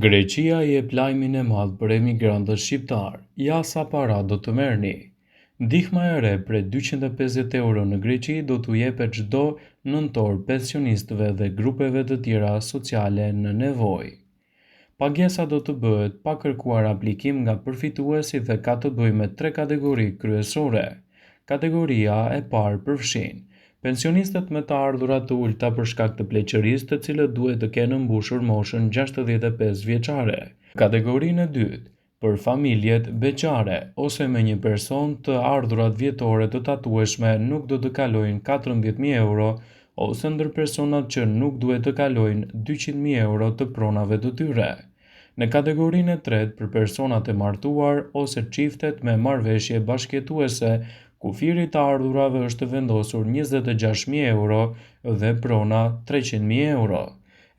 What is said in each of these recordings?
Greqia i jep lajmin e madh për emigrantët shqiptar. Ja sa para do të merrni. Ndihma e re prej 250 euro në Greqi do t'u jepet çdo nëntor pensionistëve dhe grupeve të tjera sociale në nevojë. Pagesa do të bëhet pa kërkuar aplikim nga përfituesit dhe ka të bëjë me 3 kategori kryesore. Kategoria e parë përfshin pensionistët me të ardhura të ulta për shkak të pleqërisë, të cilët duhet të kenë mbushur moshën 65 vjeçare. Kategorinë e dytë për familjet beqare ose me një person të ardhurat vjetore të tatueshme nuk do të kalojnë 14.000 euro ose ndër personat që nuk duhet të kalojnë 200.000 euro të pronave të tyre. Në kategorinë e tretë për personat e martuar ose çiftet me marrëveshje bashkëjetuese, kufiri i të ardhurave është vendosur 26.000 euro dhe prona 300.000 euro.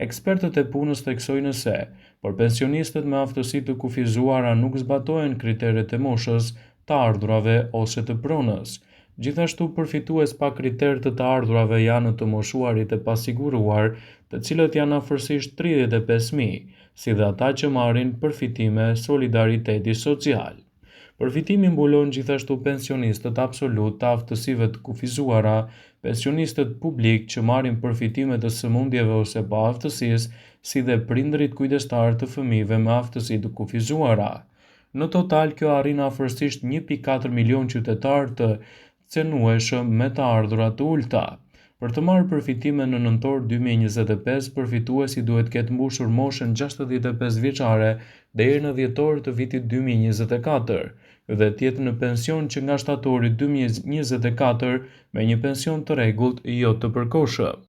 Ekspertët e punës theksojnë se, por pensionistët me aftësi të kufizuara nuk zbatojnë kriteret e moshës, të ardhurave ose të pronës. Gjithashtu përfitues pa kriter të ardhurave janë të moshuarit e pasiguruar, të cilët janë afërsisht 35.000, si dhe ata që marrin përfitime solidariteti social. Përfitimi mbulon gjithashtu pensionistët absolut të aftësive të kufizuara, pensionistët publik që marrin përfitime të sëmundjeve ose pa aftësisë, si dhe prindërit kujdestar të fëmijëve me aftësi të kufizuara. Në total, kjo arrin afërsisht 1.4 milion qytetar të cenueshëm me të ardhura të ulta. Për të marrë përfitime në nëntor 2025, përfituesi duhet ketë mbushur moshën 65 vjeçare deri në dhjetor të vitit 2024 dhe të jetë në pension që nga shtatori 2024 me një pension të rregullt, jo të përkohshëm.